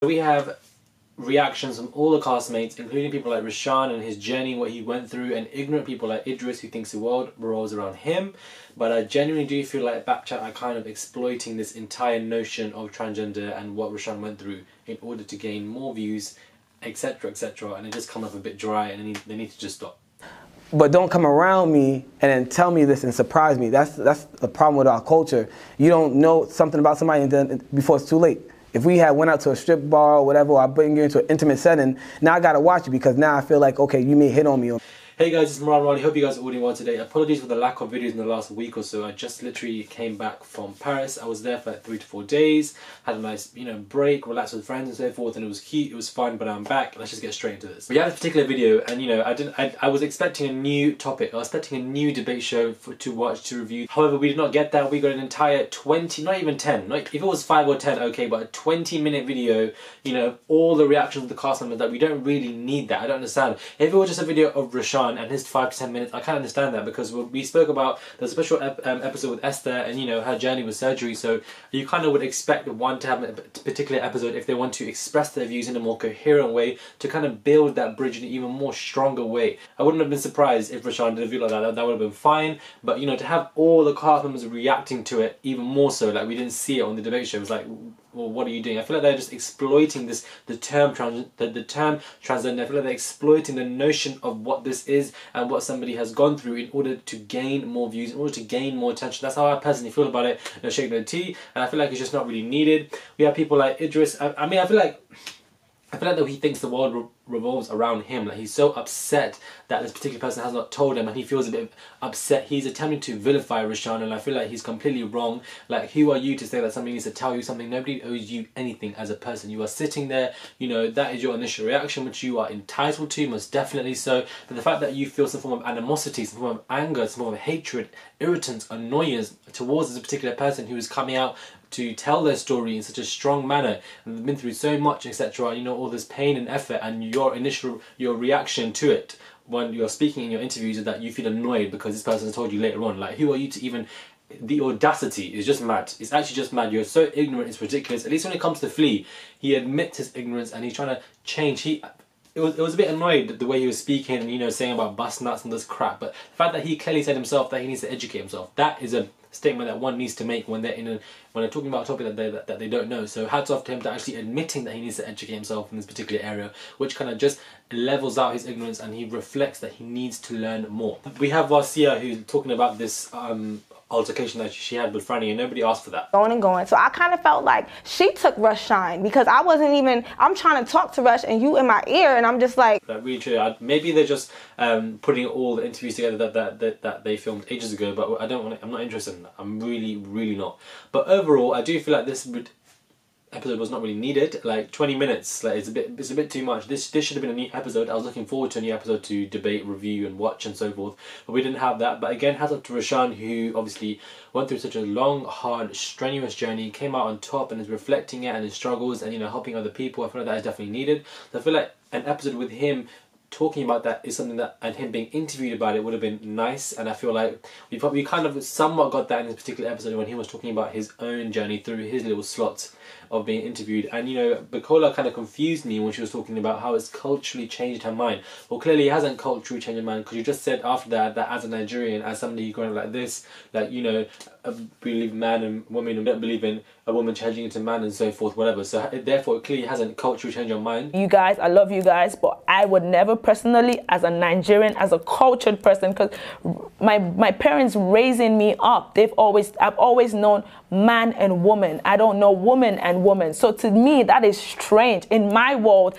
We have reactions from all the castmates, including people like Rusharn and his journey, what he went through, and ignorant people like Idris who thinks the world revolves around him. But I genuinely do feel like Bkchat are kind of exploiting this entire notion of transgender and what Rusharn went through in order to gain more views, etc, etc, and it just comes up a bit dry, and they need to just stop. But don't come around me and then tell me this and surprise me. That's the problem with our culture. You don't know something about somebody and then before it's too late. If we had went out to a strip bar or whatever, or I bring you into an intimate setting, now I gotta watch you because now I feel like, okay, you may hit on me. Hey guys, it's Rusharn. Hope you guys are all doing well today. Apologies for the lack of videos in the last week or so. I just literally came back from Paris. I was there for like 3 to 4 days. Had a nice, break, relaxed with friends and so forth, and it was cute, it was fun, but I'm back. Let's just get straight into this. We had this particular video, and I was expecting a new topic. I was expecting a new debate show to watch, to review. However, we did not get that. We got an entire 20, not even 10. If it was 5 or 10, okay, but a 20-minute video, all the reactions of the cast members, that we don't really need that. I don't understand. If it was just a video of Rusharn and his 5 to 10 minutes, I can't understand that, because we spoke about the special episode with Esther and her journey with surgery, so you kind of would expect one to have a particular episode if they want to express their views in a more coherent way, to kind of build that bridge in an even more stronger way. I wouldn't have been surprised if Rusharn did a video like that, that would have been fine, but to have all the cast members reacting to it even more so, like we didn't see it on the debate show, it was like, well, what are you doing? I feel like they're just exploiting the term transgender. I feel like they're exploiting the notion of what this is and what somebody has gone through in order to gain more views, in order to gain more attention. That's how I personally feel about it. Shaking the tea, and I feel like it's just not really needed. We have people like Idris. I feel like that he thinks the world revolves around him. Like, he's so upset that this particular person has not told him, and he feels a bit upset. He's attempting to vilify Rusharn, and I feel like he's completely wrong. Like, who are you to say that somebody needs to tell you something? Nobody owes you anything as a person. You are sitting there, that is your initial reaction, which you are entitled to, most definitely so. But the fact that you feel some form of animosity, some form of anger, some form of hatred, irritance, annoyance towards this particular person who is coming out to tell their story in such a strong manner, and they've been through so much, etc, all this pain and effort, and your reaction to it when you're speaking in your interviews is that you feel annoyed because this person has told you later on. Like, who are you to even... The audacity is just mad. It's actually just mad. You're so ignorant, it's ridiculous. At least when it comes to Flea, he admits his ignorance and he's trying to change. It was a bit annoyed the way he was speaking and saying about bust nuts and this crap, but the fact that he clearly said himself that he needs to educate himself, that is a statement that one needs to make when they're talking about a topic that they don't know. So hats off to him to actually admitting that he needs to educate himself in this particular area, which kind of just levels out his ignorance, and he reflects that he needs to learn more. We have Vasia who's talking about this altercation that she had with Franny, and nobody asked for that. Going and going. So I kind of felt like she took Rush shine, because I wasn't even, I'm trying to talk to Rush and you in my ear, and I'm just like... Really true. Maybe they're just putting all the interviews together that they filmed ages ago, but I'm not interested in that. I'm really, really not. But overall, I do feel like this episode was not really needed. Like 20 minutes, like it's a bit too much. This should have been a new episode. I was looking forward to a new episode to debate, review and watch and so forth, but we didn't have that. But again, hats off to Rusharn, who obviously went through such a long, hard, strenuous journey, came out on top and is reflecting it and his struggles and helping other people. I feel like that is definitely needed. So I feel like an episode with him talking about that is something that, and him being interviewed about it, would have been nice. And I feel like we kind of somewhat got that in this particular episode when he was talking about his own journey through his little slots of being interviewed. And Bacola kind of confused me when she was talking about how it's culturally changed her mind. Well, clearly it hasn't culturally changed her mind, because you just said after that as a Nigerian, as somebody growing up like this, like believe man and woman and don't believe in a woman changing into man and so forth, whatever. So therefore it clearly hasn't culturally changed your mind. You guys, I love you guys, but I would never personally, as a Nigerian, as a cultured person, because my parents raising me up, I've always known man and woman. I don't know woman and woman. So to me, that is strange in my world.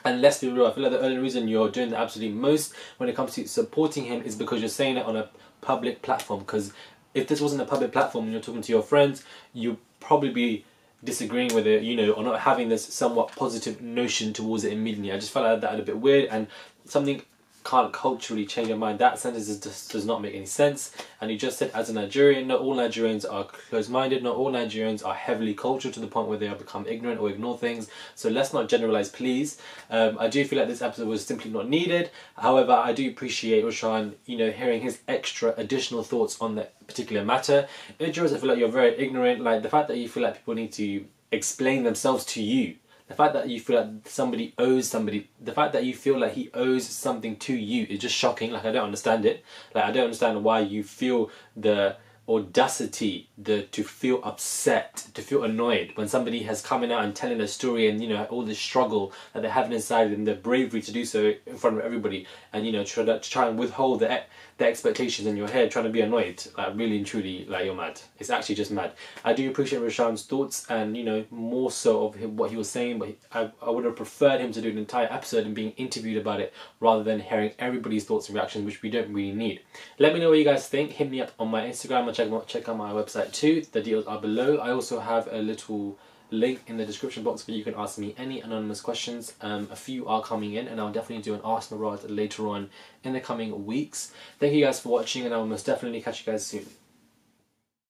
And let's be real, I feel like the only reason you're doing the absolute most when it comes to supporting him is because you're saying it on a public platform. Because if this wasn't a public platform and you're talking to your friends, you'd probably be disagreeing with it, or not having this somewhat positive notion towards it immediately. I just felt like that a bit weird, and something can't culturally change your mind. That sentence just does not make any sense. And you just said, as a Nigerian, not all Nigerians are closed-minded, not all Nigerians are heavily cultured to the point where they become ignorant or ignore things. So let's not generalize, please. I do feel like this episode was simply not needed. However, I do appreciate Rusharn, hearing his extra additional thoughts on that particular matter. Idris, I feel like you're very ignorant. Like the fact that you feel like people need to explain themselves to you. The fact that you feel like somebody owes somebody, the fact that you feel like he owes something to you is just shocking. Like, I don't understand it. Like, I don't understand why you feel the audacity to feel upset, to feel annoyed when somebody has coming out and telling a story, and you know, all the struggle that they're having inside and the bravery to do so in front of everybody, and you know, try and withhold the expectations in your head, trying to be annoyed. Like, really and truly, like, you're mad. It's actually just mad. I do appreciate Rusharn's thoughts, and you know, more so of what he was saying, but I would have preferred him to do an entire episode and being interviewed about it rather than hearing everybody's thoughts and reactions, which we don't really need. Let me know what you guys think. Hit me up on my Instagram, or check out my website too. The details are below. I also have a little link in the description box where you can ask me any anonymous questions. A few are coming in, and I'll definitely do an Arsenal rod later on in the coming weeks. Thank you guys for watching, and I will most definitely catch you guys soon.